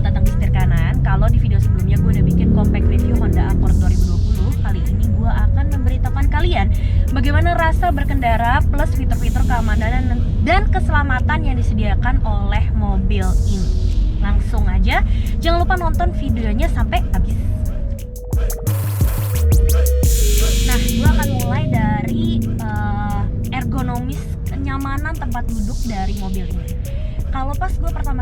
selamat datang di setir kanan. Kalau di video sebelumnya gue udah bikin compact review Honda Accord 2020, kali ini gue akan memberitahukan kalian bagaimana rasa berkendara plus fitur-fitur keamanan dan keselamatan yang disediakan oleh mobil ini. Langsung aja, jangan lupa nonton videonya sampai habis. Nah, gue akan mulai dari ergonomis, kenyamanan tempat duduk dari mobil ini. Kalau pas gue pertama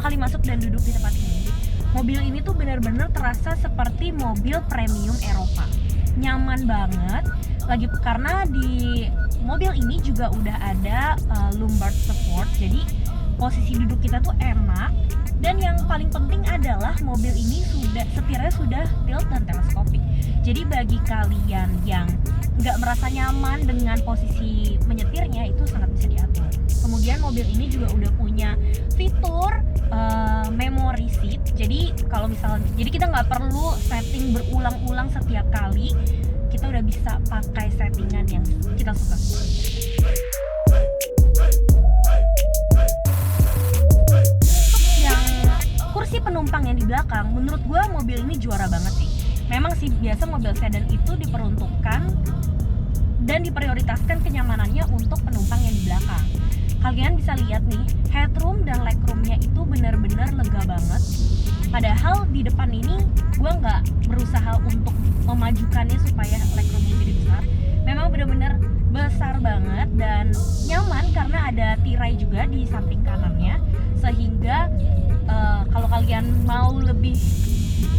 kali masuk dan duduk di tempat ini, mobil ini tuh benar-benar terasa seperti mobil premium Eropa. Nyaman banget, lagi karena di mobil ini juga udah ada lumbar support, jadi posisi duduk kita tuh enak. Dan yang paling penting adalah mobil ini setirnya sudah tilt dan teleskopik. Jadi bagi kalian yang nggak merasa nyaman dengan posisi menyetirnya, itu sangat bisa diatur. Kemudian mobil ini juga udah punya fitur memory seat. Jadi jadi kita nggak perlu setting berulang-ulang setiap kali. Kita udah bisa pakai settingan yang kita suka. Kursi penumpang yang di belakang, menurut gue mobil ini juara banget sih. Memang sih biasa mobil sedan itu diperuntukkan dan diprioritaskan kenyamanannya untuk penumpang yang di belakang. Kalian bisa lihat nih, headroom dan legroomnya itu benar-benar lega banget. Padahal di depan ini gue nggak berusaha untuk memajukannya supaya legroomnya jadi besar. Memang benar-benar besar banget dan nyaman karena ada tirai juga di samping kanannya, sehingga kalau kalian mau lebih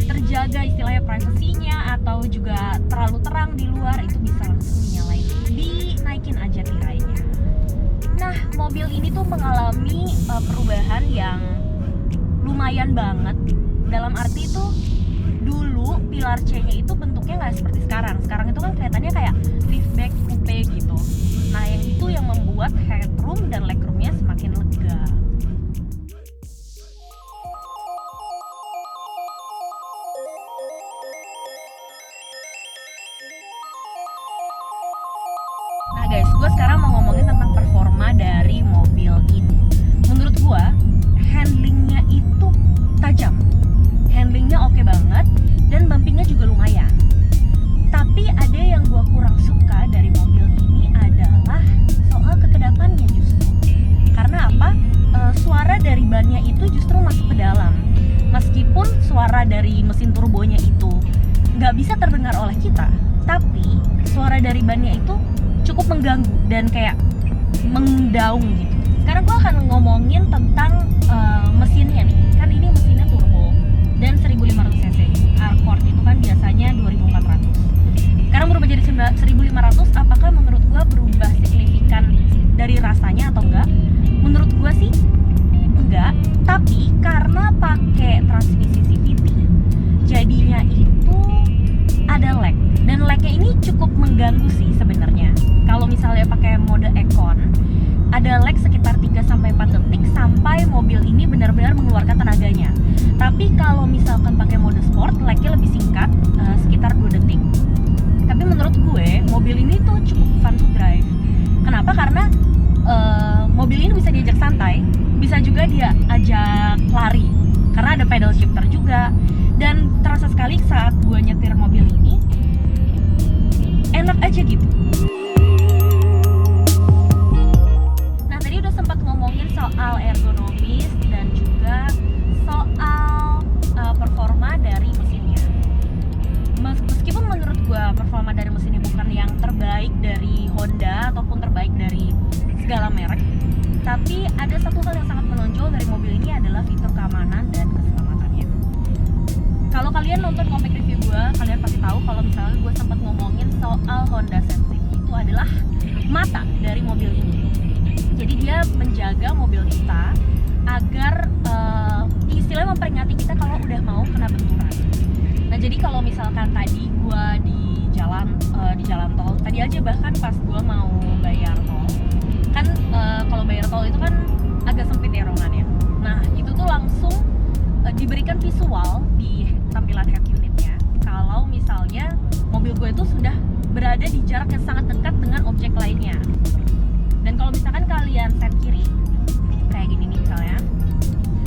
terjaga istilahnya privasinya atau juga terlalu terang di luar, itu bisa langsung dinaikin aja tirainya. Nah, mobil ini tuh mengalami perubahan yang lumayan banget. Dalam arti itu dulu pilar C-nya itu bentuknya nggak seperti sekarang. Sekarang itu kan kelihatannya kayak liftback coupe gitu. Nah, yang itu yang membuat headroom dan legroomnya semakin lega. Nah guys, gue sekarang mau ngomongin tentang performa dari mobil ini. Menurut gue, handlingnya itu tajam. Handlingnya oke banget, dan bumpingnya juga lumayan. Tapi ada yang gue kurang suka dari mobil ini adalah soal kekedapannya justru. Karena apa? Suara dari bannya itu justru masuk ke dalam. Meskipun suara dari mesin turbonya itu nggak bisa terdengar oleh kita, tapi suara dari bannya itu cukup mengganggu dan kayak mendaung gitu. Sekarang gue akan ngomongin tentang mesinnya nih. Kan ini mesinnya turbo dan 1500 cc. Accord itu kan biasanya 2400. Sekarang berubah jadi 1500. Apakah menurut gue berubah signifikan dari rasanya atau enggak? Menurut gue sih enggak. Tapi karena pakai transmisi CVT, jadinya itu ada lag. Dan lagnya ini cukup mengganggu sih sebenarnya. Kalau misalnya pakai mode Econ, ada lag sekitar 3-4 detik sampai mobil ini benar-benar mengeluarkan tenaganya. Tapi kalau misalkan pakai mode Sport, lagnya lebih singkat, sekitar 2 detik. Tapi menurut gue, mobil ini tuh cukup fun to drive. Kenapa? Karena mobil ini bisa diajak santai, bisa juga dia ajak lari. Karena ada pedal shifter juga. Dan terasa sekali saat gue nyetir mobil ini, enak aja gitu. Nah, tadi udah sempat ngomongin soal ergonomis dan juga soal performa dari mesinnya. Meskipun menurut gua performa dari mesinnya bukan yang terbaik dari Honda ataupun terbaik dari segala merek, tapi ada satu hal yang sangat menonjol dari mobil ini adalah fitur keamanan dan keselamatannya. Kalau kalian nonton compact review gue, kalian pasti tahu kalau misalnya gue sempat ngomongin soal Honda Sensing. Itu adalah mata dari mobil ini. Jadi dia menjaga mobil kita agar istilahnya memperingati kita kalau udah mau kena benturan. Nah, jadi kalau misalkan tadi gue di jalan tol, tadi aja bahkan pas gue mau bayar tol, kan kalau bayar tol itu kan agak sempit ya ruangannya. Nah, itu tuh langsung diberikan visual di tampilan head unitnya kalau misalnya mobil gue itu sudah berada di jarak yang sangat dekat dengan objek lainnya. Dan kalau misalkan kalian sen kiri kayak gini nih misalnya,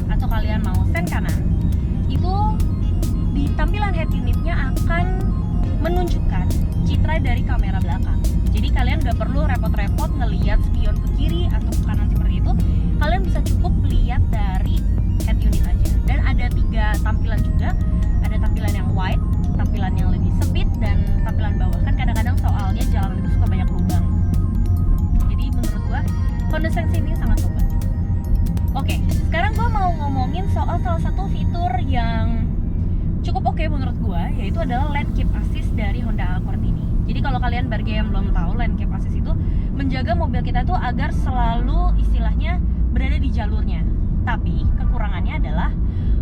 atau kalian mau sen kanan, itu di tampilan head unitnya akan menunjukkan citra dari kamera belakang. Jadi kalian nggak perlu repot-repot ngelihat spion ke kiri atau ke kanan seperti itu. Kalian bisa cukup lihat dari head unit aja. Dan ada 3 tampilan juga. Ada tampilan yang wide, tampilan yang lebih sempit, dan tampilan bawah. Kan kadang-kadang soalnya jalan itu suka banyak lubang. Jadi menurut gua Honda Sense ini sangat sobat. Oke, sekarang gua mau ngomongin soal salah satu fitur yang cukup oke menurut gua, yaitu adalah lane keep assist dari Honda Accord ini. Jadi kalau kalian bagi yang belum tahu, lane keep assist itu menjaga mobil kita itu agar selalu istilahnya berada di jalurnya. Tapi kekurangannya adalah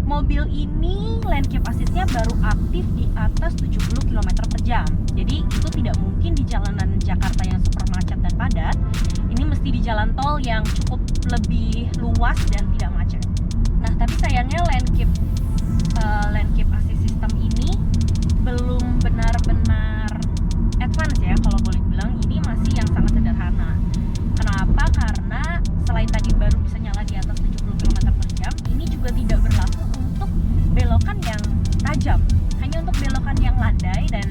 mobil ini lane keep assist-nya baru aktif di atas 70 km per jam. Jadi itu tidak mungkin di jalanan Jakarta yang super macet dan padat. Ini mesti di jalan tol yang cukup lebih luas dan tidak macet. Nah, tapi sayangnya lane keep assist system ini belum benar-benar advance ya, kalau boleh bilang. Ini masih yang sangat sederhana. Kenapa? Karena selain tadi baru bisa nyala di atas 70 km per jam, ini juga tidak berlaku untuk belokan yang tajam, hanya untuk belokan yang landai. Dan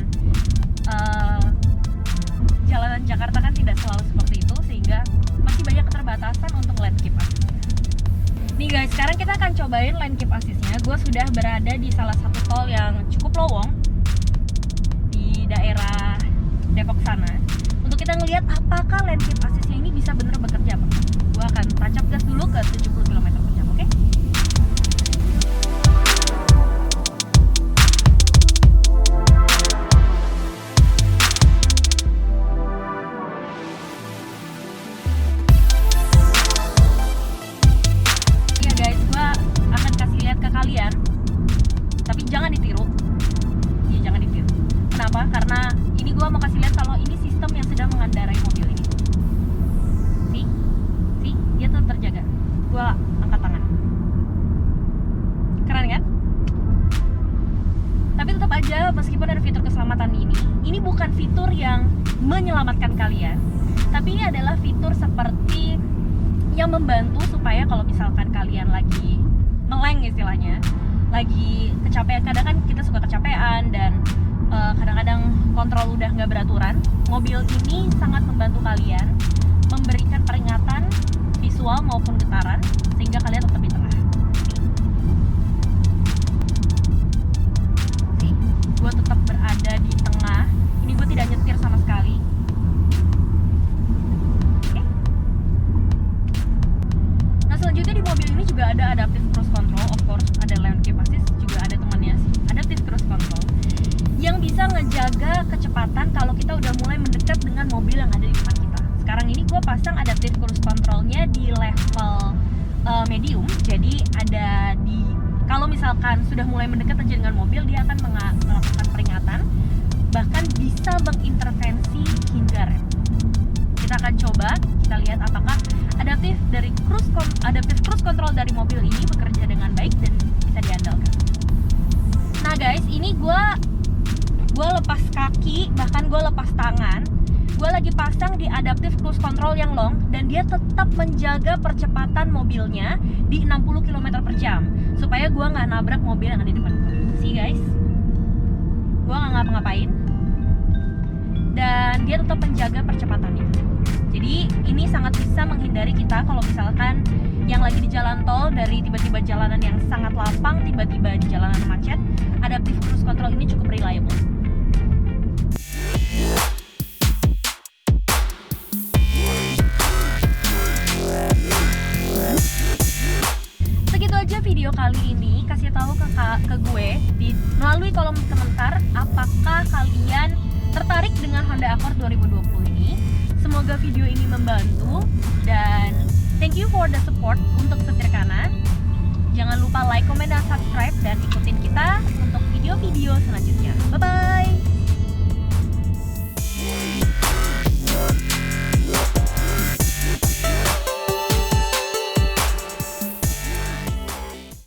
jalanan Jakarta kan tidak selalu seperti itu, sehingga masih banyak keterbatasan untuk lane keep assist. Nih guys, sekarang kita akan cobain lane keep assist-nya. Gue sudah berada di salah satu tol yang cukup lowong di daerah Depok sana, untuk kita ngelihat apakah lane keep assist-nya ini bisa benar bekerja apa. Gue akan tancap gas dulu ke 70 km per jam, oke? Iya guys, gue akan kasih lihat ke kalian, tapi jangan ditiru. Ya jangan ditiru. Kenapa? Karena ini gue mau kasih lihat kalau ini sistem yang sedang mengendarai mobil ini. See, dia tetap terjaga. Gue angkat tangan. Keren kan? Tapi tetap aja, meskipun ada fitur keselamatan ini bukan fitur yang menyelamatkan kalian, tapi ini adalah fitur seperti yang membantu supaya kalau misalkan kalian lagi ngeleng istilahnya, lagi kecapean. Kadang kan kita suka kecapean dan kadang-kadang kontrol udah nggak beraturan. Mobil ini sangat membantu kalian memberikan peringatan visual maupun getaran sehingga kalian tetap di tengah. Gue tetap berada di tengah. Ini gue tidak nyetir sama sekali. Oke. Nah, selanjutnya di mobil ini juga ada adaptive cruise control. Of course, ada lane keep assist, juga ada temannya sih, adaptive cruise control, yang bisa ngejaga kecepatan kalau kita udah mulai mendekat dengan mobil yang ada di depan kita. Sekarang ini gue pasang adaptive cruise controlnya di level medium. Jadi ada di, kalau misalkan sudah mulai mendekat aja dengan mobil, dia akan melakukan peringatan, bahkan bisa mengintervensi hingga rem. Kita akan coba, kita lihat apakah adaptive cruise control dari mobil ini bekerja dengan baik dan bisa diandalkan. Nah guys, ini gue lepas kaki, bahkan gue lepas tangan. Gue lagi pasang di adaptive cruise control yang long, dan dia tetap menjaga percepatan mobilnya di 60 km per jam supaya gue nggak nabrak mobil yang ada di depan gue. See guys, gue nggak ngapa-ngapain dan dia tetap menjaga percepatannya. Jadi ini sangat bisa menghindari kita kalau misalkan yang lagi di jalan tol, dari tiba-tiba jalanan yang sangat lapang tiba-tiba di jalanan macet, adaptive cruise control ini cukup reliable. Segitu aja video kali ini. Kasih tahu ke gue melalui kolom komentar apakah kalian tertarik dengan Honda Accord 2020 ini. Semoga video ini membantu, dan thank you for the support untuk Setirkana. Jangan lupa like, comment, dan subscribe, dan ikutin kita untuk video-video selanjutnya. Bye bye.